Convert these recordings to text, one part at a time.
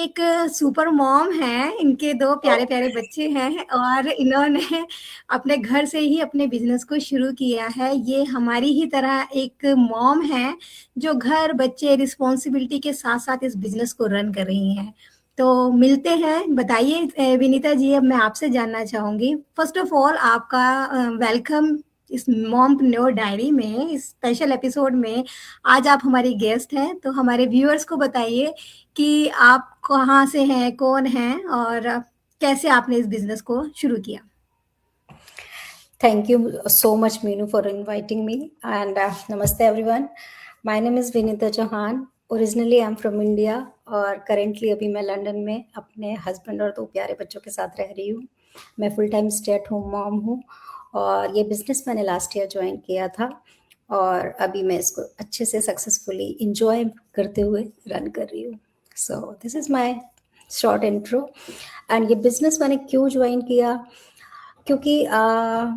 एक super mom हैं, इनके 2 प्यारे-प्यारे बच्चे हैं और इन्होंने अपने घर से ही अपने बिज़नेस को शुरू किया है। ये हमारी ही तरह एक मॉम हैं, जो घर, बच्चे, रिस्पॉन्सिबिलिटी के साथ-साथ इस बिज़नेस को रन कर रही हैं। तो मिलते हैं, बताइए विनीता जी, अब मैं आपसे जानना चाहूँगी। फ़र्स्ट ऑफ ऑल आपका वेलकम इस मॉमप्रेन्योर डायरी में, इस स्पेशल एपिसोड में। आज आप हमारी गेस्ट हैं, तो हमारे व्यूअर्स को बताइए कि आप कहाँ से हैं, कौन हैं और कैसे आपने इस बिज़नेस को शुरू किया? Thank you so much, Meenu, for inviting me. And namaste, everyone. My name is Vinita Chauhan. Originally, I'm from India और currently अभी मैं लंदन में अपने हस्बैंड और 2 प्यारे बच्चों के साथ रह रही हूँ। मैं full time stay at home mom हूँ और ये बिज़नेस मैंने लास्ट ईयर ज्वाइन किया था और अभी मैं इसको अच्छे से सक्सेसफुली इंजॉय करते हुए रन कर रही हूँ। So this is my short intro. And ये बिज़नेस मैंने क्यों ज्वाइन किया, क्योंकि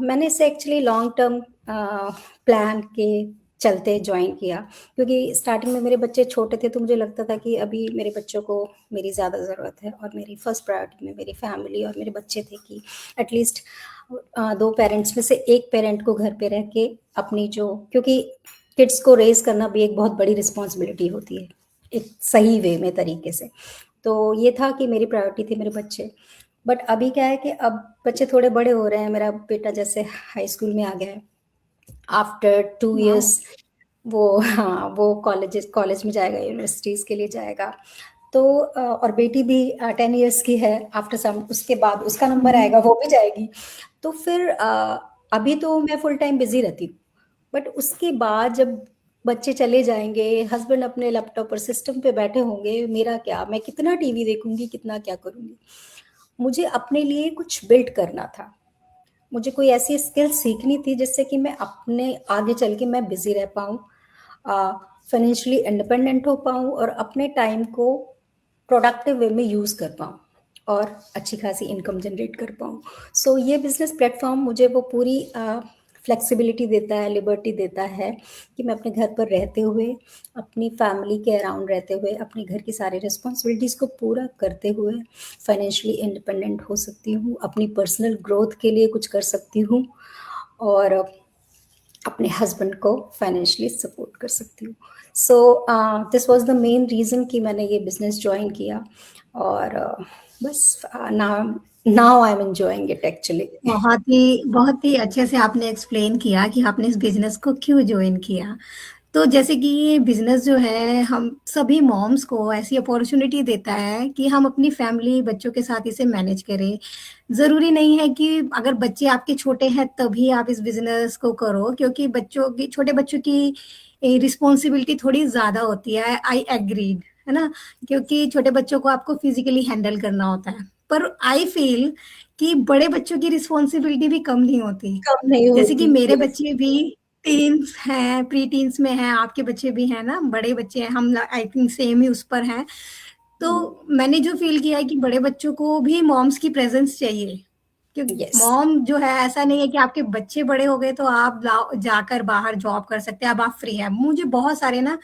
मैंने इसे एक्चुअली लॉन्ग टर्म प्लान के चलते ज्वाइन किया, क्योंकि स्टार्टिंग में मेरे बच्चे छोटे थे तो मुझे लगता था कि अभी मेरे बच्चों को मेरी ज़्यादा ज़रूरत है और मेरी फर्स्ट प्रायोरिटी में मेरी फैमिली और मेरे बच्चे थे कि एटलीस्ट 2 पेरेंट्स में से एक पेरेंट को घर पे रह के अपनी जो, क्योंकि किड्स को रेज करना भी एक बहुत बड़ी रिस्पॉन्सिबिलिटी होती है एक सही वे में तरीके से। तो ये था कि मेरी प्रायोरिटी थी मेरे बच्चे। बट अभी क्या है कि अब बच्चे थोड़े बड़े हो रहे हैं। मेरा बेटा जैसे हाई स्कूल में आ गया है, आफ्टर 2 इयर्स वो कॉलेज में जाएगा, यूनिवर्सिटीज़ के लिए जाएगा। तो और बेटी भी 10 इयर्स की है। आफ्टर सम उसके बाद उसका नंबर आएगा, वो भी जाएगी। तो फिर अभी तो मैं फुल टाइम बिजी रहती हूँ, बट उसके बाद जब बच्चे चले जाएंगे, हस्बैंड अपने लैपटॉप और सिस्टम पे बैठे होंगे, मेरा क्या, मैं कितना टीवी देखूंगी, कितना क्या करूंगी। मुझे अपने लिए कुछ बिल्ड करना था, मुझे कोई ऐसी स्किल सीखनी थी जिससे कि मैं अपने आगे चल के मैं बिजी रह पाऊँ, फाइनेंशियली इंडिपेंडेंट हो पाऊँ और अपने टाइम को प्रोडक्टिव वे में यूज़ कर पाऊँ और अच्छी खासी इनकम जनरेट कर पाऊँ। सो ये बिजनेस प्लेटफॉर्म मुझे वो पूरी फ्लेक्सिबिलिटी देता है, लिबर्टी देता है कि मैं अपने घर पर रहते हुए, अपनी फैमिली के अराउंड रहते हुए, अपने घर की सारी रिस्पॉन्सिबिलिटीज़ को पूरा करते हुए फाइनेंशियली इंडिपेंडेंट हो सकती हूँ, अपनी पर्सनल ग्रोथ के लिए कुछ कर सकती हूँ और अपने हस्बैंड को फाइनेंशियली सपोर्ट कर सकती हूँ। So this was the main reason कि मैंने ये बिज़नेस ज्वाइन किया और बस now I am enjoying it actually. बहुत ही अच्छे से आपने एक्सप्लेन किया कि आपने इस बिज़नेस को क्यों जॉइन किया। तो जैसे कि ये बिज़नेस जो है, हम सभी मॉम्स को ऐसी अपॉर्च्युनिटी देता है कि हम अपनी फैमिली, बच्चों के साथ इसे मैनेज करें। ज़रूरी नहीं है कि अगर बच्चे आपके छोटे हैं तभी आप इस बिज़नेस को करो, क्योंकि बच्चों की छोटे बच्चों की रिस्पॉन्सिबिलिटी थोड़ी ज़्यादा होती है, आई एग्रीड, है ना? क्योंकि छोटे बच्चों को आपको फिज़िकली हैंडल करना होता है। पर आई फ़ील कि बड़े बच्चों की रिस्पॉन्सिबिलिटी भी कम नहीं होती। कम नहीं जैसे कि होती। मेरे यस। बच्चे भी टीन्स हैं, प्री-टीन्स में हैं, आपके बच्चे भी हैं ना, बड़े बच्चे हैं, हम आई थिंक सेम ही उस पर हैं। तो मैंने जो फ़ील किया है कि बड़े बच्चों को भी मॉम्स की प्रेज़ेंस चाहिए। क्योंकि यस। मॉम जो है, ऐसा नहीं है कि आपके बच्चे बड़े हो गए तो आप लाओ जाकर बाहर जॉब कर सकते हैं, अब आप फ्री हैं। मुझे बहुत सारे ना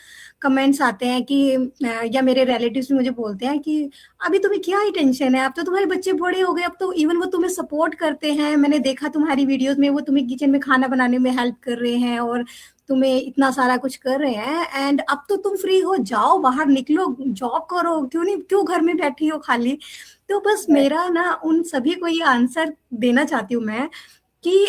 कमेंट्स आते हैं कि या मेरे रिलेटिव्स भी मुझे बोलते हैं कि अभी तुम्हें क्या ही टेंशन है, अब तो तुम्हारे बच्चे बड़े हो गए, अब तो इवन वो तुम्हें सपोर्ट करते हैं। मैंने देखा तुम्हारी वीडियोज़ में, वो तुम्हें किचन में खाना बनाने में हेल्प कर रहे हैं और तुम्हें इतना सारा कुछ कर रहे हैं, एंड अब तो तुम फ्री हो, जाओ बाहर निकलो, जॉब करो, क्यों घर में बैठी हो खाली। तो बस मेरा ना उन सभी को ये आंसर देना चाहती हूँ मैं कि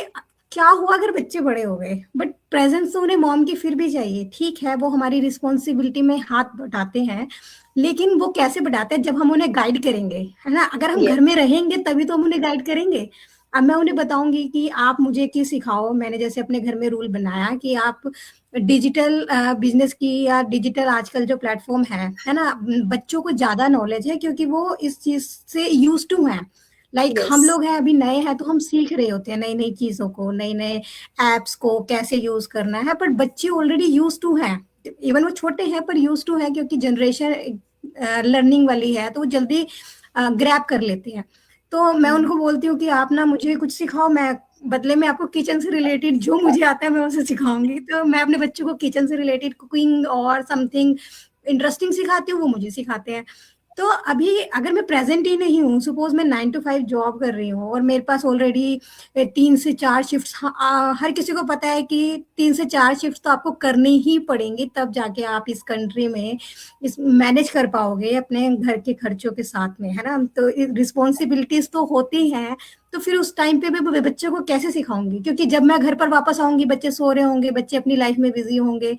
क्या हुआ अगर बच्चे बड़े हो गए, बट प्रेजेंस तो उन्हें मॉम की फिर भी चाहिए। ठीक है, वो हमारी रिस्पॉन्सिबिलिटी में हाथ बटाते हैं, लेकिन वो कैसे बटाते हैं, जब हम उन्हें गाइड करेंगे, है ना? अगर हम यस। घर में रहेंगे तभी तो हम उन्हें गाइड करेंगे। अब मैं उन्हें बताऊंगी कि आप मुझे की सिखाओ। मैंने जैसे अपने घर में रूल बनाया कि आप डिजिटल बिजनेस की या डिजिटल आजकल जो प्लेटफॉर्म है ना, बच्चों को ज्यादा नॉलेज है क्योंकि वो इस चीज से यूज टू हैं। लाइक हम यस। लोग हैं अभी नए हैं तो हम सीख रहे होते हैं नई नई चीजों को, नए नए एप्स को कैसे यूज करना है, पर बच्चे ऑलरेडी यूज टू हैं। इवन वो छोटे हैं पर यूज टू है, क्योंकि जनरेशन लर्निंग वाली है तो वो जल्दी ग्रैब कर लेते हैं। तो मैं उनको बोलती हूँ कि आप ना मुझे कुछ सिखाओ, मैं बदले में आपको किचन से रिलेटेड जो मुझे आता है मैं उसे सिखाऊंगी। तो मैं अपने बच्चों को किचन से रिलेटेड कुकिंग और समथिंग इंटरेस्टिंग सिखाती हूँ, वो मुझे सिखाते हैं। तो अभी अगर मैं प्रेजेंट ही नहीं हूँ, सपोज मैं 9 to 5 जॉब कर रही हूँ और मेरे पास ऑलरेडी 3 से 4 शिफ्ट, हर किसी को पता है कि 3 से 4 शिफ्ट तो आपको करनी ही पड़ेंगी, तब जाके आप इस कंट्री में इस मैनेज कर पाओगे अपने घर के खर्चों के साथ में, है ना। तो रिस्पॉन्सिबिलिटीज तो होती हैं। तो फिर उस टाइम पे मैं बच्चे को कैसे सिखाऊंगी, क्योंकि जब मैं घर पर वापस आऊंगी बच्चे सो रहे होंगे, बच्चे अपनी लाइफ में बिजी होंगे,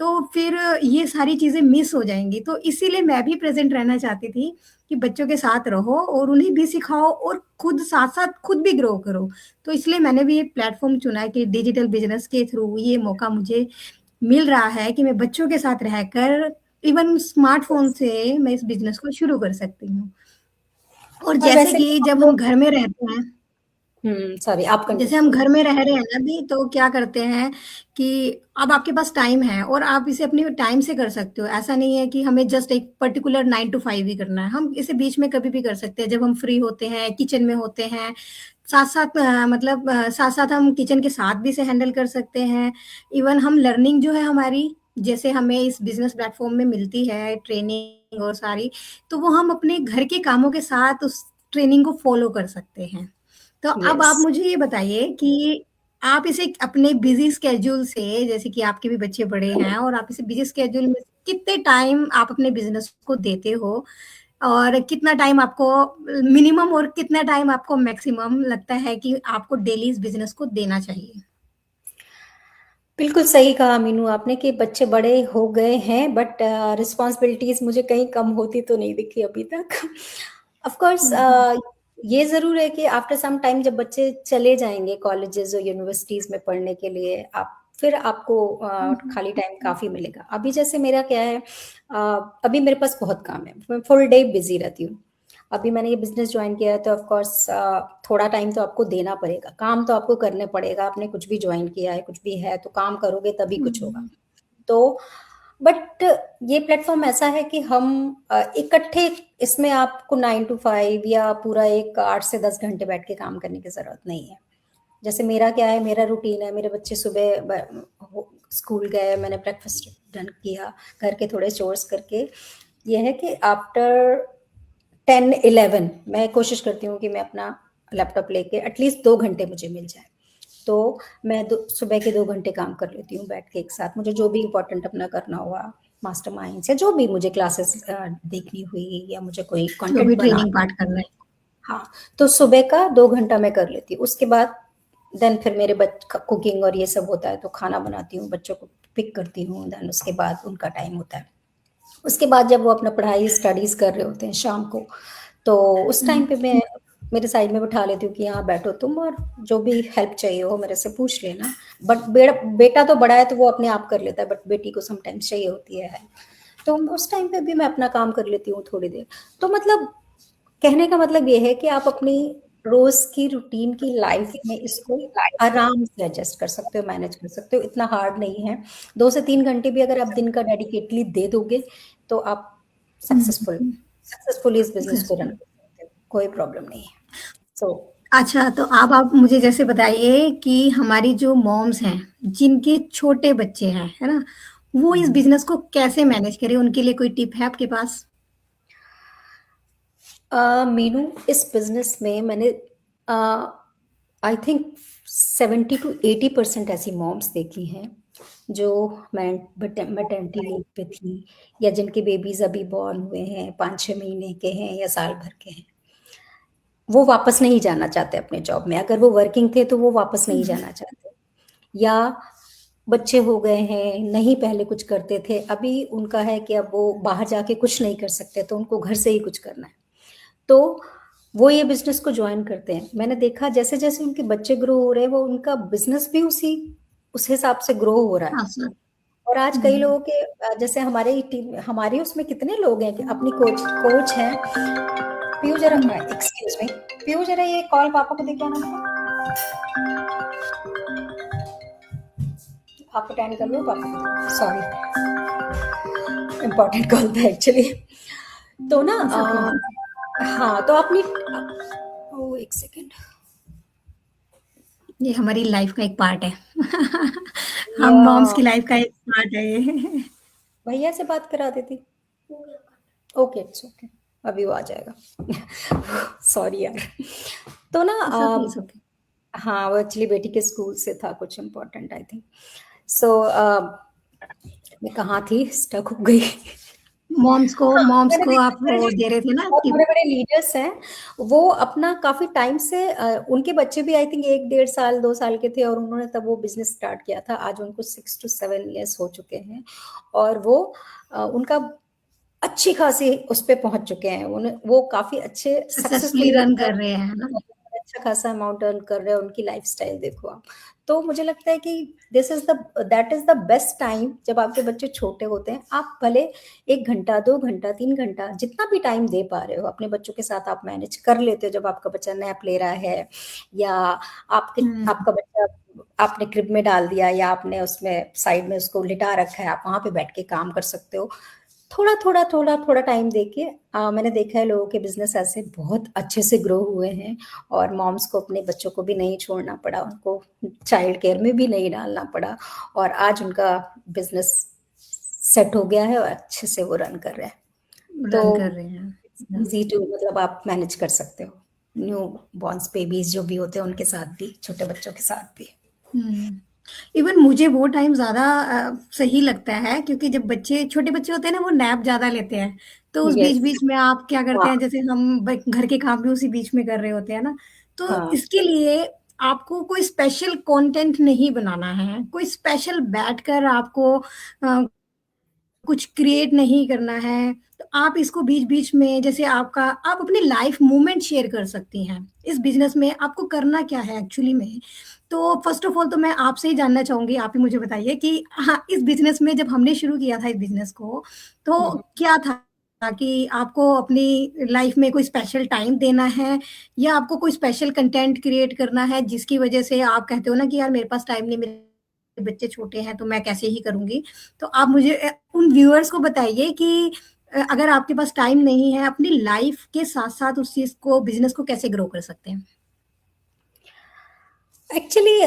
तो फिर ये सारी चीजें मिस हो जाएंगी। तो इसीलिए मैं भी प्रेजेंट रहना चाहती थी कि बच्चों के साथ रहो और उन्हें भी सिखाओ और खुद साथ साथ खुद भी ग्रो करो। तो इसलिए मैंने भी ये प्लेटफॉर्म चुना है कि डिजिटल बिजनेस के थ्रू ये मौका मुझे मिल रहा है कि मैं बच्चों के साथ रहकर इवन स्मार्टफोन से मैं इस बिजनेस को शुरू कर सकती हूँ। और और जैसे वैसे भी कि हम जब हम लोग घर में रहते हैं, सॉरी आप जैसे हम कंटिन्यू घर में रह रहे हैं ना अभी, तो क्या करते हैं कि अब आपके पास टाइम है और आप इसे अपने टाइम से कर सकते हो। ऐसा नहीं है कि हमें जस्ट एक पर्टिकुलर 9 to 5 ही करना है, हम इसे बीच में कभी भी कर सकते हैं। जब हम फ्री होते हैं, किचन में होते हैं, साथ साथ मतलब साथ साथ हम किचन के साथ भी इसे हैंडल कर सकते हैं। इवन हम लर्निंग जो है हमारी, जैसे हमें इस बिजनेस प्लेटफॉर्म में मिलती है ट्रेनिंग और सारी, तो वो हम अपने घर के कामों के साथ उस ट्रेनिंग को फॉलो कर सकते हैं। तो अब यस। आप मुझे ये बताइए कि आप इसे अपने बिजी स्केड्यूल से, जैसे कि आपके भी बच्चे बड़े हैं और आप इसे बिजी स्केड्यूल में कितने टाइम आप अपने बिजनेस को देते हो, और कितना टाइम आपको मिनिमम और कितना टाइम आपको मैक्सिमम लगता है कि आपको डेली इस बिजनेस को देना चाहिए? बिल्कुल सही कहा मीनू आपने कि बच्चे बड़े हो गए हैं, बट रिस्पॉन्सिबिलिटीज मुझे कहीं कम होती तो नहीं दिखी अभी तक। ऑफ कोर्स हम्म, ये जरूर है कि आफ्टर सम टाइम जब बच्चे चले जाएंगे कॉलेजेस और यूनिवर्सिटीज में पढ़ने के लिए, आप फिर आपको हम्म, खाली टाइम काफी मिलेगा। अभी जैसे मेरा क्या है, अभी मेरे पास बहुत काम है, मैं फुल डे बिजी रहती हूँ। अभी मैंने ये बिजनेस ज्वाइन किया है तो ऑफ कोर्स थोड़ा टाइम तो आपको देना पड़ेगा, काम तो आपको करने पड़ेगा। आपने कुछ भी ज्वाइन किया है, कुछ भी है, तो काम करोगे तभी कुछ होगा। हम्म, तो बट ये प्लेटफॉर्म ऐसा है कि हम इकट्ठे इसमें आपको 9 to 5 या पूरा एक 8 से 10 घंटे बैठ के काम करने की जरूरत नहीं है। जैसे मेरा क्या है, मेरा रूटीन है, मेरे बच्चे सुबह स्कूल गए, मैंने ब्रेकफास्ट डन किया, घर के थोड़े चोर्स करके, ये है कि आफ्टर 10-11 मैं कोशिश करती हूँ कि मैं अपना लैपटॉप लेके एटलीस्ट 2 घंटे मुझे मिल जाए। तो मैं सुबह के 2 घंटे काम कर लेती हूँ बैठ के एक साथ। मुझे जो भी इम्पोर्टेंट अपना करना हुआ, मास्टरमाइंड्स या जो भी मुझे क्लासेस देखनी हुई या मुझे कोई जो कंटेंट भी बना, ट्रेनिंग पार्ट करना है। हाँ, तो सुबह का 2 घंटा मैं कर लेती हूँ। उसके बाद देन फिर मेरे कुकिंग और ये सब होता है, तो खाना बनाती हूँ, बच्चों को पिक करती हूँ, देन उसके बाद उनका टाइम होता है। उसके बाद जब वो अपना पढ़ाई स्टडीज कर रहे होते हैं शाम को, तो उस टाइम पे मैं मेरे साइड में बैठा लेती हूँ कि यहाँ बैठो तुम, और जो भी हेल्प चाहिए हो मेरे से पूछ लेना। बट बेटा तो बड़ा है तो वो अपने आप कर लेता है, बट बेटी को समटाइम्स चाहिए होती है help। तो उस टाइम पे भी मैं अपना काम कर लेती हूँ थोड़ी देर। तो मतलब कहने का मतलब ये है कि आप अपनी रोज की रूटीन की लाइफ में इसको आराम से एडजस्ट कर सकते हो, मैनेज कर सकते हो, इतना हार्ड नहीं है। 2 से 3 घंटे भी अगर आप दिन का डेडिकेटली दे दोगे तो आप सक्सेसफुल सक्सेसफुली इस बिजनेस को रन कर सकते हो, कोई प्रॉब्लम नहीं है। सो अच्छा, तो अब आप मुझे जैसे बताइए कि हमारी जो मॉम्स हैं, जिनके छोटे बच्चे हैं, है ना? वो इस बिज़नेस को कैसे मैनेज करें? उनके लिए कोई टिप है आपके पास? मीनू, इस बिजनेस में मैंने आई थिंक 70 to 80% ऐसी मॉम्स देखी हैं जो मैटर्निटी लीव पे थी, या जिनके बेबीज अभी बॉर्न हुए हैं, 5-6 महीने के हैं या साल भर के हैं। वो वापस नहीं जाना चाहते अपने जॉब में। अगर वो वर्किंग थे तो वो वापस नहीं हुँ, जाना चाहते, या बच्चे हो गए हैं, नहीं पहले कुछ करते थे, अभी उनका है कि अब वो बाहर जाके कुछ नहीं कर सकते, तो उनको घर से ही कुछ करना है। तो वो ये बिजनेस को ज्वाइन करते हैं। मैंने देखा जैसे जैसे उनके बच्चे ग्रो हो रहे हैं, वो उनका बिजनेस भी उस हिसाब से ग्रो हो रहा है। हाँ, सर। और आज कई हुँ, लोगों के जैसे हमारे टीम, हमारी उसमें कितने लोग हैं कि अपनी कोच कोच हैं। पीयू जरा, हुँ। एक्सक्यूज मी, पीयू जरा ये कॉल पापा को देके आना था। आप अटेंड कर लो, पापा को, सॉरी, इम्पोर्टेंट कॉल था एक्चुअली। तो ना इट्स ओके। हाँ, तो अपनी ओ एक सेकेंड। ये हमारी लाइफ़ का एक पार्ट है। हम या मॉम्स की लाइफ़ का एक पार्ट है ये। भैया से बात करा देती। Okay, it's okay. अभी वो आ जाएगा। सॉरी यार। तो ना इट्स ओके, इट्स ओके। हाँ, वो एक्चुअली बेटी के स्कूल से था कुछ इम्पोर्टेंट आई थिंक। सो मैं कहाँ थी, स्टक हो गई। हाँ, मॉम्स मैंने को देखा आप है वो जो दे रहे थे ना बहुत टिप। बड़े-बड़े लीडर्स हैं, वो अपना काफ़ी टाइम से उनके बच्चे भी आई थिंक 1 डेढ़ साल, 2 साल के थे और उन्होंने तब वो बिज़नेस स्टार्ट किया था। आज उनको 6 टू 7 इयर्स हो चुके हैं और वो उनका अच्छी खासी उस पे पहुँच चुके हैं। वो काफ़ी अच्छे सक्सेसफुली सक्सेसफुली रन रन कर कर रहे रहे हैं, है ना? हैं, अच्छा खासा अमाउंट अर्न कर रहे हैं, उनकी लाइफ़स्टाइल देखो आप। तो मुझे लगता है कि this is the that is the best time जब आपके बच्चे छोटे होते हैं। आप भले 1 घंटा, 2 घंटा, 3 घंटा जितना भी टाइम दे पा रहे हो, अपने बच्चों के साथ आप मैनेज कर लेते हो जब आपका बच्चा नैप ले रहा है या हुँ। आपका बच्चा आपने क्रिब में डाल दिया या आपने उसमें साइड में उसको लिटा रखा है, आप वहाँ पे बैठ के काम कर सकते हो। थोड़ा-थोड़ा टाइम देके मैंने देखा है लोगों के बिज़नेस ऐसे बहुत अच्छे से ग्रो हुए हैं और मॉम्स को अपने बच्चों को भी नहीं छोड़ना पड़ा, उनको चाइल्ड केयर में भी नहीं डालना पड़ा और आज उनका बिज़नेस सेट हो गया है और अच्छे से वो रन कर रहे हैं। तो रन कर रहे हैं। इट्स ईज़ी टू मतलब आप मैनेज कर सकते हो। न्यू बॉर्न्स बेबीज़ जो भी होते हैं उनके साथ भी, छोटे बच्चों के साथ भी। हुँ। इवन मुझे वो टाइम ज़्यादा सही लगता है क्योंकि जब बच्चे छोटे बच्चे होते हैं ना वो नैप ज़्यादा लेते हैं। तो उस यस, बीच-बीच में आप क्या करते हाँ, हैं जैसे हम ब घर के काम भी उसी बीच में कर रहे होते हैं ना, तो हाँ। इसके लिए आपको कोई स्पेशल कंटेंट नहीं बनाना है। कोई स्पेशल बैठकर आपको कुछ क्रिएट नहीं करना है, तो आप इसको बीच-बीच में जैसे आप अपनी लाइफ़ मोमेंट शेयर कर सकती हैं। इस बिज़नेस में आपको करना क्या है एक्चुअली में? तो फ़र्स्ट ऑफ ऑल तो मैं आपसे ही जानना चाहूँगी, आप ही मुझे बताइए कि हाँ, इस बिज़नेस में जब हमने शुरू किया था इस बिज़नेस को, हुँ, तो हुँ। क्या था कि आपको अपनी लाइफ़ में कोई स्पेशल टाइम देना है या आपको कोई स्पेशल कंटेंट क्रिएट करना है, जिसकी वज़ह से आप कहते हो ना कि यार मेरे पास टाइम नहीं, मेरे बच्चे छोटे हैं, तो मैं कैसे ही करूँगी? तो आप मुझे उन व्यूअर्स को बताइए कि अगर आपके पास टाइम नहीं है, अपनी लाइफ़ के साथ-साथ उस चीज़ को बिज़नेस को कैसे ग्रो कर सकते हैं? एक्चुअली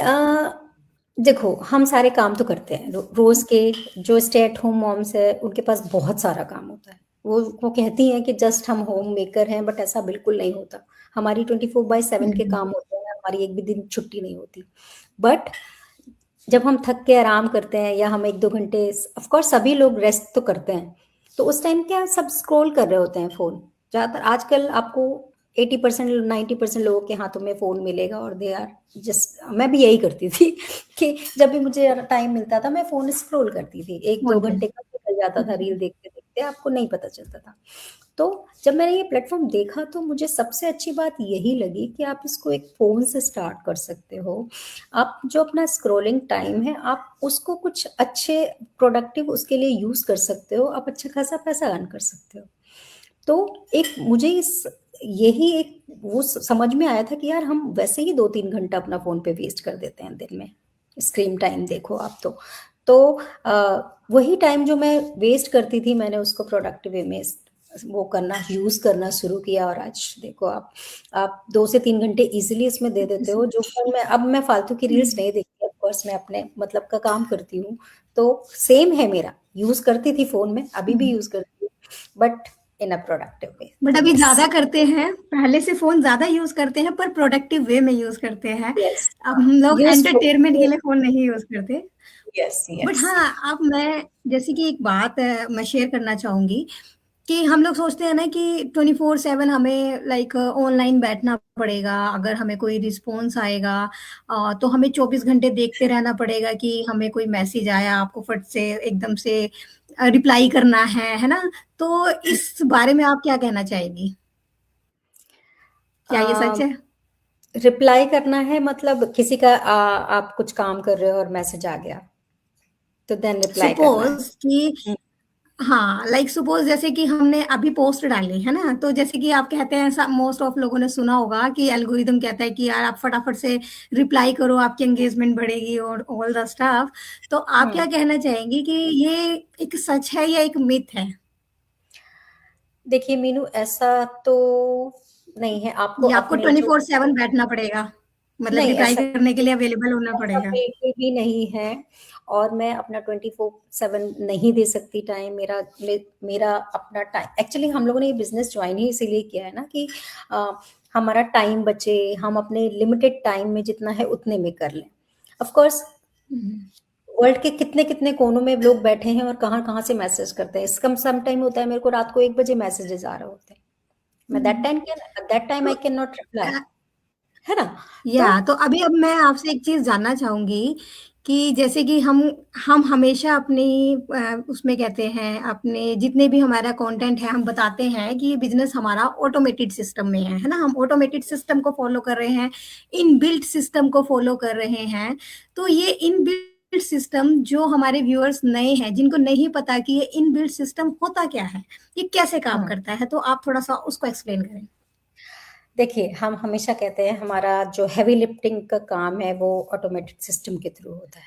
देखो हम सारे काम तो करते हैं रोज के। जो स्टे एट होम मॉम्स है उनके पास बहुत सारा काम होता है। वो कहती हैं कि जस्ट हम होम मेकर हैं बट ऐसा बिल्कुल नहीं होता। हमारी 24/7 के हुँ, काम होते हैं, हमारी एक भी दिन छुट्टी नहीं होती। बट जब हम थक के आराम करते हैं या हम 1-2 घंटे ऑफ कोर्स सभी लोग रेस्ट तो करते हैं। तो उस टाइम क्या सब स्क्रॉल कर रहे होते हैं फ़ोन। ज़्यादातर आजकल आपको 80% 90% लोगों के हाथों में फ़ोन मिलेगा और दे आर जस्ट मैं भी यही करती थी कि जब भी मुझे टाइम मिलता था मैं फ़ोन स्क्रॉल करती थी। 1-2 फ़ोन पे। घंटे कब निकल जाता था हुँ, रील देखते-देखते आपको नहीं पता चलता था। तो जब मैंने ये प्लेटफ़ॉर्म देखा तो मुझे सबसे अच्छी बात यही लगी कि आप इसको एक फ़ोन से स्टार्ट कर सकते हो। आप जो अपना स्क्रॉलिंग टाइम है, आप उसको कुछ अच्छे प्रोडक्टिव उसके लिए यूज़ कर सकते हो, आप अच्छा खासा पैसा अर्न कर सकते हो। तो एक मुझे इस यही एक वो समझ में आया था कि यार हम वैसे ही 2-3 घंटा अपना फ़ोन पे वेस्ट कर देते हैं दिन में, स्क्रीन टाइम देखो आप तो। तो वही टाइम जो मैं वेस्ट करती थी मैंने उसको प्रोडक्टिव वे में वो करना यूज़ करना शुरू किया और आज देखो आप 2 से 3 घंटे ईज़िली इसमें दे देते हो जो फ़ोन में अब मैं फालतू की रील्स हुँ, नहीं देखती ऑफ कोर्स मैं अपने मतलब का काम करती हूँ। तो सेम है मेरा, यूज़ करती थी फ़ोन में, अभी भी हुँ। यूज़ करती हूँ, but in a productive way, but तो अभी यस, ज़्यादा करते हैं, पहले से फ़ोन ज़्यादा यूज़ करते हैं पर प्रोडक्टिव वे में यूज़ करते हैं। यस, अब हम लोग यूज़फुल, एंटरटेनमेंट के लिए फ़ोन नहीं यूज़ करते। Yes, but yes. हाँ, अब मैं जैसे कि एक बात मैं शेयर करना चाहूँगी कि हम लोग सोचते हैं ना कि 24/7 हमें लाइक ऑनलाइन बैठना पड़ेगा, अगर हमें कोई रिस्पॉन्स आएगा तो हमें 24 घंटे देखते रहना पड़ेगा कि हमें कोई मैसेज आया, आपको फट से एकदम से रिप्लाई करना है ना? तो इस बारे में आप क्या कहना चाहेंगी? क्या ये अ, सच है? रिप्लाई करना है मतलब किसी का आप कुछ काम कर रहे हो और मैसेज आ गया, तो देन रिप्लाई करना है। सपोज़ कि हुँ, हाँ, लाइक सपोज़ जैसे कि हमने अभी पोस्ट डाली, है ना? तो जैसे कि आप कहते हैं स मोस्ट ऑफ लोगों ने सुना होगा कि एल्गोरिदम कहता है कि यार आप फटाफट से रिप्लाई करो, आपकी एंगेजमेंट बढ़ेगी और ऑल द स्टफ। तो आप हुँ। क्या कहना चाहेंगी कि ये एक सच है या एक मिथ है? देखिए मीनू ऐसा तो नहीं है, आपको या आपको अपने जो 24/7 बैठना पड़ेगा? मतलब नहीं, रिप्लाई ऐसा करने के लिए अवेलेबल होना ऐसा पड़ेगा। बिल्कुल भी नहीं है। और मैं अपना 24/7 नहीं दे सकती टाइम। मेरा अपना टाइम, एक्चुअली हम लोगों ने ये बिजनेस ज्वाइन ही इसीलिए किया है ना कि अ, हमारा टाइम बचे, हम अपने लिमिटेड टाइम में जितना है उतने में कर लें। Of course hmm. वर्ल्ड के कितने कितने कोनों में लोग बैठे हैं और कहाँ कहाँ से मैसेज करते हैं। इसका सम टाइम होता है मेरे को रात को 1 बजे मैसेजेस आ रहे होते हैं, मैं हम्म। दैट टाइम आई तो कैन नॉट रिप्लाई, है ना? तो या तो अभी अब मैं आपसे एक चीज जानना चाहूंगी कि जैसे कि हम हमेशा अपनी उसमें कहते हैं अपने जितने भी हमारा कंटेंट है हम बताते हैं कि ये बिजनेस हमारा ऑटोमेटेड सिस्टम में है ना, हम ऑटोमेटेड सिस्टम को फॉलो कर रहे हैं, इनबिल्ट सिस्टम को फॉलो कर रहे हैं। तो ये इनबिल्ट सिस्टम जो हमारे व्यूअर्स नए हैं जिनको नहीं पता कि ये इनबिल्ट सिस्टम होता क्या है, ये कैसे काम हाँ, करता है, तो आप थोड़ा सा उसको एक्सप्लेन करें। देखिए, हम हमेशा कहते हैं हमारा जो हेवी लिफ्टिंग का काम है वो ऑटोमेटेड सिस्टम के थ्रू होता है।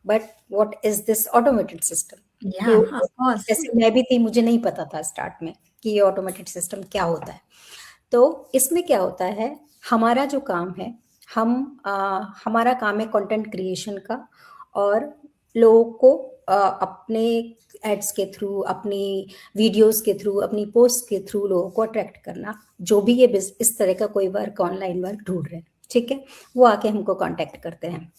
But what is this automated system? या कि ऑफ कोर्स। जैसे मैं भी थी, मुझे नहीं पता था स्टार्ट में कि ये ऑटोमेटेड सिस्टम क्या होता है। तो इसमें क्या होता है, हमारा जो काम है, हमारा काम है कंटेंट क्रिएशन का, और लोगों को अपने एड्स के थ्रू, अपनी वीडियोस के थ्रू, अपनी पोस्ट के थ्रू लोगों को अट्रैक्ट करना। जो भी ये इस तरह का कोई वर्क, ऑनलाइन वर्क ढूंढ रहे हैं, ठीक है, वो आके हमको कांटेक्ट करते हैं।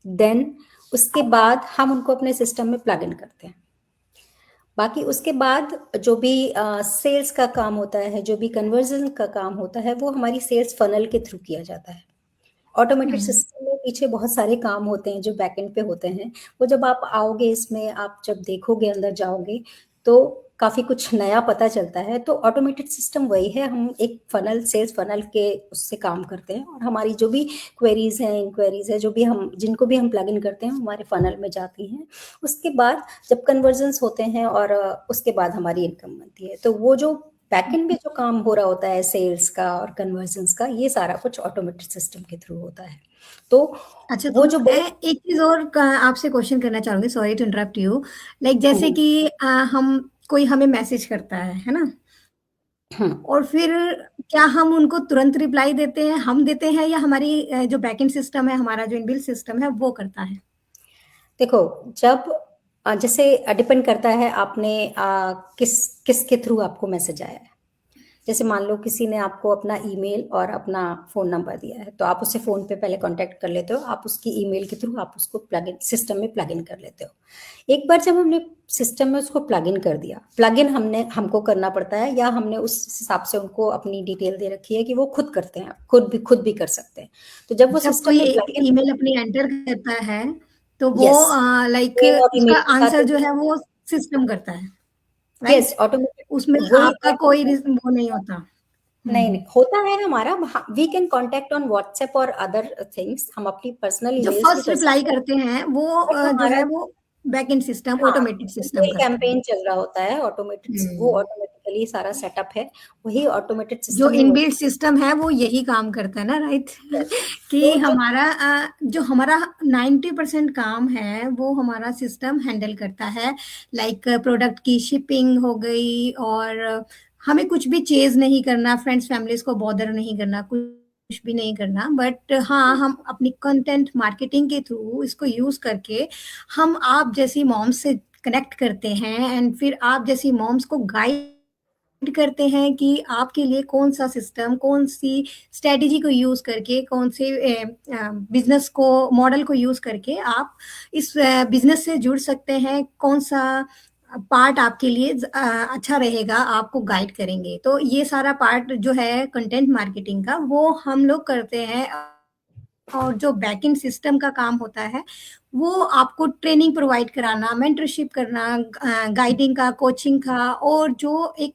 देन उसके बाद हम उनको अपने सिस्टम में प्लग इन करते हैं। बाकी उसके बाद जो भी सेल्स का काम होता है, जो भी कन्वर्जन का काम होता है, वो हमारी सेल्स फनल के थ्रू किया जाता है। ऑटोमेटेड हम्म। सिस्टम में पीछे बहुत सारे काम होते हैं जो बैकएंड पे होते हैं। वो जब आप आओगे इसमें, आप जब देखोगे, अंदर जाओगे, तो काफी कुछ नया पता चलता है। तो ऑटोमेटेड सिस्टम वही है, हम एक फनल, सेल्स फनल के उससे काम करते हैं, और हमारी जो भी क्वेरीज हैं, इंक्वायरीज है, जो भी हम जिनको भी हम प्लग इन करते हैं, हमारे फनल में जाती हैं। उसके बाद जब कन्वर्जन्स होते हैं, और उसके बाद हमारी इनकम बनती है। तो वो जो बैकएंड में जो काम हो रहा होता है सेल्स का और कन्वर्जन्स का, ये सारा कुछ ऑटोमेटेड सिस्टम के थ्रू होता है। तो अच्छा, तो वो जो मैं एक चीज और आपसे क्वेश्चन करना चाहूंगी, sorry to interrupt you. Like जैसे हम्म, कि हम कोई हमें मैसेज करता है ना, हम्म। और फिर क्या हम उनको तुरंत रिप्लाई देते हैं, हम देते हैं, या हमारी जो बैकएंड सिस्टम है, हमारा जो इनबिल्ट सिस्टम है वो करता है? देखो, जब जैसे डिपेंड करता है आपने किसके थ्रू आपको मैसेज आया है। जैसे मान लो किसी ने आपको अपना ईमेल और अपना फ़ोन नंबर दिया है, तो आप उससे फ़ोन पे पहले कांटेक्ट कर लेते हो, आप उसकी ईमेल के थ्रू आप उसको प्लग इन सिस्टम में प्लग इन कर लेते हो। एक बार जब हमने सिस्टम में उसको प्लग इन कर दिया, प्लग इन हमको करना पड़ता है, या हमने उस हिसाब से उनको अपनी डिटेल दे रखी है कि वो खुद करते हैं, खुद भी कर सकते हैं। तो जब वो जब सिस्टम कोई में एक प्लग इन, ईमेल अपनी एंटर करता है तो वो यस, लाइक नेम और उसका ईमेल के साथ आंसर जो है वो सिस्टम करता है, यस, राइट? ऑटोमेटिक उसमें वही आपका है। कोई वो नहीं होता। नहीं, नहीं होता है हमारा। We can contact on WhatsApp और अदर थिंग्स, हम अपनी पर्सनल जो ईमेल्स भी फर्स्ट कर रिप्लाई सकते हैं। करते हैं वो बट जो हमारा, है वो बैकएंड सिस्टम हाँ, ऑटोमेटेड सिस्टम कोई करता है। कैंपेन चल रहा होता है ऑटोमेटिक, वो हम्म। ऑटोमेटिकली सारा सेटअप है, वही ऑटोमेटेड जो सिस्टम में वही। इनबिल्ट सिस्टम है वो यही काम करता है ना, राइट? यस। कि तो जो, हमारा जो हमारा 90% काम है वो हमारा सिस्टम हैंडल करता है। लाइक प्रोडक्ट की शिपिंग हो गई, और हमें कुछ भी चेज नहीं करना, फ्रेंड्स फैमिलीज को बॉदर नहीं करना, कुछ भी नहीं करना। बट हाँ, हम अपनी कंटेंट मार्केटिंग के थ्रू इसको यूज करके हम आप जैसी मॉम्स से कनेक्ट करते हैं, एंड फिर आप जैसी मॉम्स को गाइड करते हैं कि आपके लिए कौन सा सिस्टम, कौन सी स्ट्रेटेजी को यूज करके, कौन से बिजनेस को मॉडल को यूज करके आप इस बिजनेस से जुड़ सकते हैं, कौन सा पार्ट आपके लिए अच्छा रहेगा, आपको गाइड करेंगे। तो ये सारा पार्ट जो है कंटेंट मार्केटिंग का वो हम लोग करते हैं। और जो बैकएंड सिस्टम का काम होता है वो आपको ट्रेनिंग प्रोवाइड कराना, मेंटरशिप करना, गाइडिंग का, कोचिंग का, और जो एक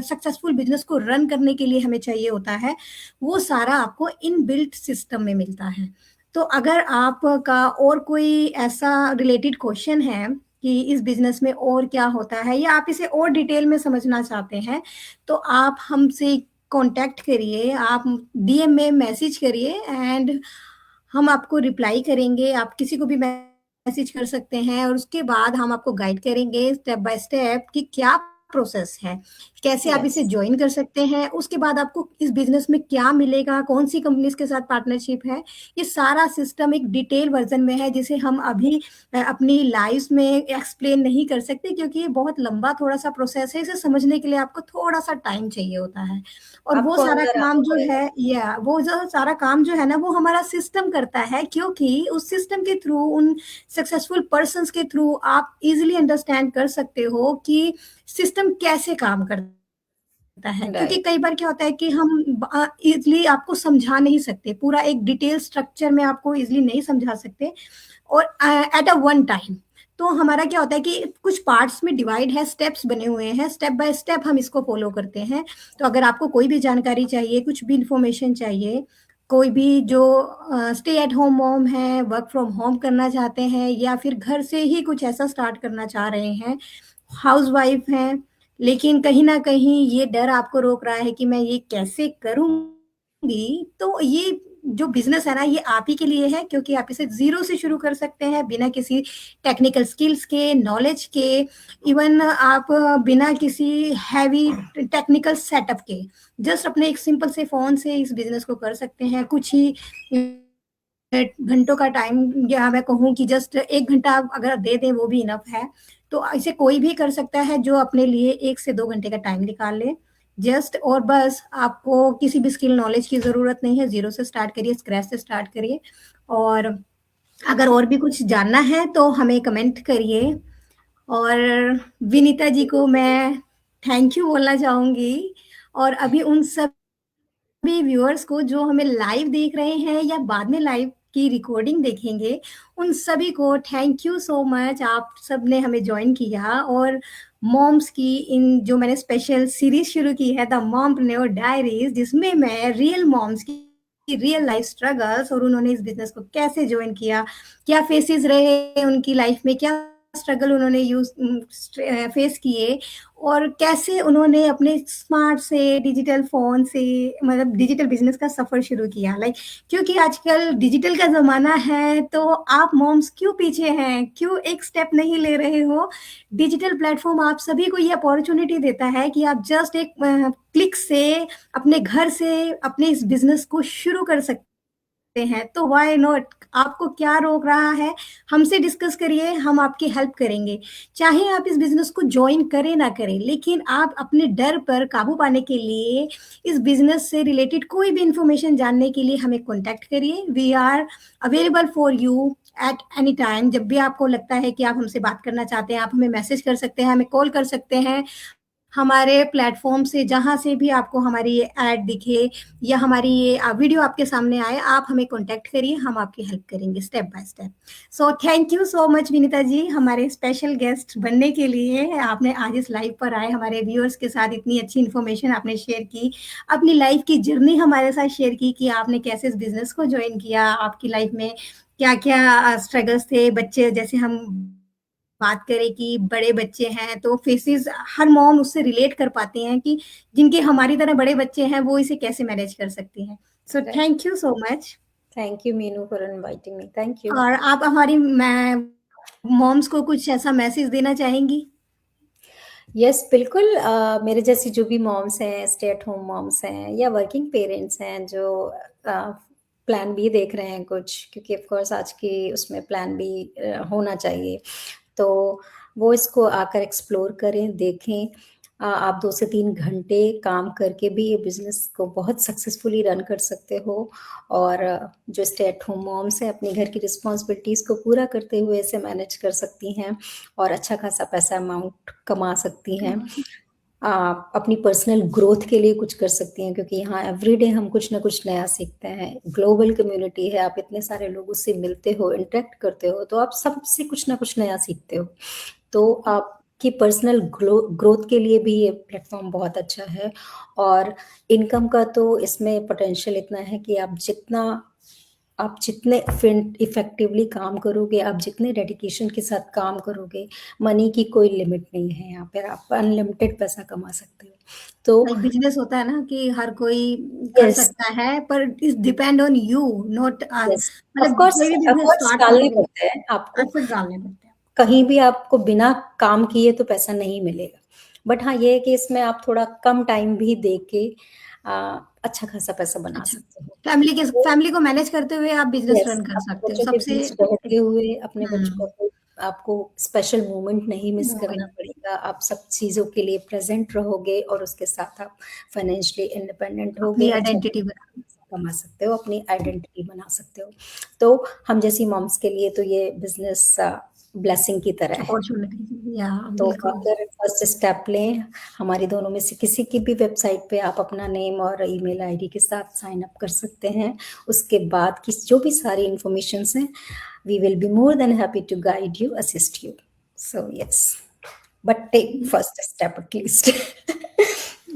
सक्सेसफुल बिजनेस को रन करने के लिए हमें चाहिए होता है वो सारा आपको इन बिल्ट सिस्टम में मिलता है। तो अगर आपका और कोई ऐसा रिलेटेड क्वेश्चन है कि इस बिजनेस में और क्या होता है, या आप इसे और डिटेल में समझना चाहते हैं, तो आप हमसे कांटेक्ट करिए, आप डीएम में मैसेज करिए, एंड हम आपको रिप्लाई करेंगे। आप किसी को भी मैसेज कर सकते हैं, और उसके बाद हम आपको गाइड करेंगे स्टेप बाय स्टेप कि क्या प्रोसेस है, कैसे आप इसे यस। ज्वाइन कर सकते हैं, उसके बाद आपको इस बिजनेस में क्या मिलेगा, कौन सी कंपनीज के साथ पार्टनरशिप है, ये सारा सिस्टम एक डिटेल वर्जन में है जिसे हम अभी अपनी लाइफ में एक्सप्लेन नहीं कर सकते, क्योंकि ये बहुत लंबा थोड़ा सा प्रोसेस है। इसे समझने के लिए आपको थोड़ा सा टाइम चाहिए होता है। और वो आपको सारा अंदर काम आना जो पड़ेगा। है, या वो जो सारा काम जो है ना, वो हमारा सिस्टम करता है, क्योंकि उस सिस्टम के थ्रू, उन सक्सेसफुल पर्सन्स के थ्रू आप इजीली अंडरस्टैंड कर सकते हो कि सिस्टम कैसे काम करता है। क्योंकि राइट। कई बार क्या होता है कि हम इजीली आपको समझा नहीं सकते, पूरा एक डिटेल स्ट्रक्चर में आपको इजीली नहीं समझा सकते, और एट अ वन टाइम। तो हमारा क्या होता है कि कुछ पार्ट्स में डिवाइड है, स्टेप्स बने हुए हैं, स्टेप बाय स्टेप हम इसको फॉलो करते हैं। तो अगर आपको कोई भी जानकारी चाहिए, कुछ भी इंफॉर्मेशन चाहिए, कोई भी जो स्टे एट होम मॉम है, वर्क फ्रॉम होम करना चाहते हैं, या फिर घर से ही कुछ ऐसा स्टार्ट करना चाह रहे हैं, हाउस वाइफ हैं, लेकिन कहीं ना कहीं ये डर आपको रोक रहा है कि मैं ये कैसे करूंगी, तो ये जो बिजनेस है ना, ये आप ही के लिए है, क्योंकि आप इसे जीरो से शुरू कर सकते हैं, बिना किसी टेक्निकल स्किल्स के, नॉलेज के, इवन आप बिना किसी हैवी टेक्निकल सेटअप के, जस्ट अपने एक सिंपल से फोन से इस बिजनेस को कर सकते हैं। कुछ ही घंटों का टाइम, या मैं कहूँ कि जस्ट 1 घंटा आप अगर दे दें वो भी इनफ है। तो इसे कोई भी कर सकता है जो अपने लिए 1 से 2 घंटे का टाइम निकाल ले, जस्ट। और बस आपको किसी भी स्किल नॉलेज की जरूरत नहीं है, जीरो से स्टार्ट करिए, स्क्रैच से स्टार्ट करिए। और अगर और भी कुछ जानना है तो हमें कमेंट करिए। और विनीता जी को मैं थैंक यू बोलना चाहूंगी। और अभी उन सब भी व्यूअर्स को जो हमें लाइव देख रहे हैं या बाद में लाइव की रिकॉर्डिंग देखेंगे, उन सभी को थैंक यू सो मच, आप सब ने हमें ज्वाइन किया। और मॉम्स की इन जो मैंने स्पेशल सीरीज शुरू की है, द मॉमप्रेन्योर डायरीज, जिसमें मैं रियल मॉम्स की रियल लाइफ स्ट्रगल्स, और उन्होंने इस बिजनेस को कैसे ज्वाइन किया, क्या फेसेस रहे उनकी लाइफ में, क्या स्ट्रगल उन्होंने यूज फेस किए, और कैसे उन्होंने अपने स्मार्ट से डिजिटल फोन से, मतलब डिजिटल बिजनेस का सफर शुरू किया। लाइक क्योंकि आजकल डिजिटल का जमाना है, तो आप मॉम्स क्यों पीछे हैं, क्यों एक स्टेप नहीं ले रहे हो। डिजिटल प्लेटफॉर्म आप सभी को ये अपॉर्चुनिटी देता है कि आप जस्ट एक क्लिक से अपने घर से अपने इस बिजनेस को शुरू कर सकते हैं। तो व्हाई नॉट, आपको क्या रोक रहा है, हमसे डिस्कस करिए, हम आपकी हेल्प करेंगे। चाहे आप इस बिजनेस को ज्वाइन करें ना करें, लेकिन आप अपने डर पर काबू पाने के लिए, इस बिजनेस से रिलेटेड कोई भी इंफॉर्मेशन जानने के लिए हमें कॉन्टैक्ट करिए। We are available for you at any time. जब भी आपको लगता है कि आप हमसे बात करना चाहते हैं, आप हमें मैसेज कर सकते हैं, हमें कॉल कर सकते हैं। हमारे प्लेटफॉर्म से जहां से भी आपको हमारी ये ऐड दिखे या हमारी ये वीडियो आपके सामने आए, आप हमें कांटेक्ट करिए, हम आपकी हेल्प करेंगे step by step. So thank you so much Vinita ji, हमारे स्पेशल गेस्ट बनने के लिए। आपने आज इस लाइव पर आए, हमारे व्यूअर्स के साथ इतनी अच्छी इन्फॉर्मेशन आपने शेयर की, अपनी लाइफ की जर्नी हमारे साथ शेयर की कि आपने कैसे इस बिजनेस को ज्वाइन किया, आपकी लाइफ में क्या क्या स्ट्रगल्स थे। बच्चे जैसे हम बात करें कि बड़े बच्चे हैं, तो फेसेस हर मॉम उससे रिलेट कर पाती हैं कि जिनके हमारी तरह बड़े बच्चे हैं वो इसे कैसे मैनेज कर सकती हैं। So right. Thank you so much. Thank you Meenu for inviting me. Thank you. और आप हमारी मॉम्स को कुछ ऐसा मैसेज देना चाहेंगी? यस, बिल्कुल। मेरे जैसी जो भी मॉम्स हैं, स्टे एट होम मॉम्स हैं या वर्किंग पेरेंट्स हैं जो प्लान बी देख रहे हैं कुछ, क्योंकि ऑफ कोर्स आज की उसमें प्लान बी होना चाहिए, तो वो इसको आकर एक्सप्लोर करें, देखें। आप 2 से 3 घंटे काम करके भी ये बिज़नेस को बहुत सक्सेसफुली रन कर सकते हो। और जो स्टे एट होम मॉम्स हैं, अपने घर की रिस्पॉन्सिबिलिटीज़ को पूरा करते हुए इसे मैनेज कर सकती हैं और अच्छा खासा पैसा अमाउंट कमा सकती हैं। आप अपनी पर्सनल ग्रोथ के लिए कुछ कर सकती हैं, क्योंकि यहाँ एवरीडे हम कुछ ना कुछ नया सीखते हैं। ग्लोबल कम्युनिटी है, आप इतने सारे लोगों से मिलते हो, इंटरेक्ट करते हो, तो आप सबसे कुछ ना कुछ नया सीखते हो। तो आपकी पर्सनल ग्रोथ के लिए भी ये प्लेटफॉर्म बहुत अच्छा है। और इनकम का तो इसमें पोटेंशियल इतना है कि आप जितने इफेक्टिवली काम करोगे, आप जितने डेडिकेशन के साथ काम करोगे, मनी की कोई लिमिट नहीं है। यहाँ पर आप अनलिमिटेड पैसा कमा सकते हो। तो लाइक बिजनेस होता है ना कि हर कोई कर यस, सकता है, पर it depend on you, not us. Yes, of मतलब कोर्स कोई भी बिजनेस एफर्ट्स स्टार्ट डालने करोगे, पड़ते हैं आपको। एफर्ट डालने पड़ते हैं। कहीं भी आपको बिना काम किए तो पैसा नहीं मिलेगा। बट हाँ, ये है कि इसमें आप थोड़ा कम टाइम भी दे के अच्छा खासा पैसा बना अच्छा, सकते हो। तो फैमिली को मैनेज करते हुए आप बिज़नेस यस, रन कर अपने सकते हो, बच्चों के सबसे बीच रहते हुए अपने बच्चों का हुँ, कोई आपको स्पेशल मोमेंट नहीं मिस करना मोमेंट पड़ेगा। आप सब चीज़ों के लिए प्रेज़ेंट रहोगे और उसके साथ आप फाइनेंशियली इंडिपेंडेंट होगे, अपनी अच्छा आइडेंटिटी बना कमा सकते हो, अपनी आइडेंटिटी बना सकते हो। तो हम जैसी मॉम्स के लिए तो ये बिज़नेस ब्लेसिंग की तरह है। अपॉर्च्युनिटी या तो बिल्कुल। अगर फर्स्ट स्टेप लें, हमारी दोनों में से किसी की भी वेबसाइट पे आप अपना नेम और ईमेल आईडी के साथ साइन अप कर सकते हैं। उसके बाद की जो भी सारी इन्फॉर्मेशंस हैं, we will be more than happy to guide you, assist you. So yes, but take first step at least.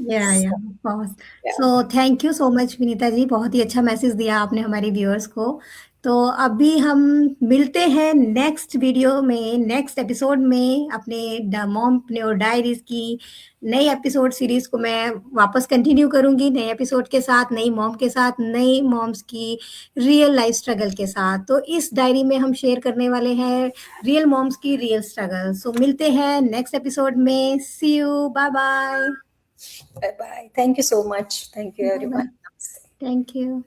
Yeah so of course. Yeah so thank you so much Vinita ji, बहुत ही अच्छा मैसेज दिया आपने हमारे viewers को। तो अभी हम मिलते हैं नेक्स्ट वीडियो में, नेक्स्ट एपिसोड में, अपने द मॉमप्रेन्योर डायरीज की नई एपिसोड सीरीज को मैं वापस कंटिन्यू करूंगी, नए एपिसोड के साथ, नई मॉम के साथ, नई मॉम्स की रियल लाइफ स्ट्रगल के साथ। तो इस डायरी में हम शेयर करने वाले हैं रियल मॉम्स की रियल स्ट्रगल। सो मिलते हैं नेक्स्ट एपिसोड में। See you, bye bye. Bye bye, thank you so much, thank you bye bye, everyone. Thank you.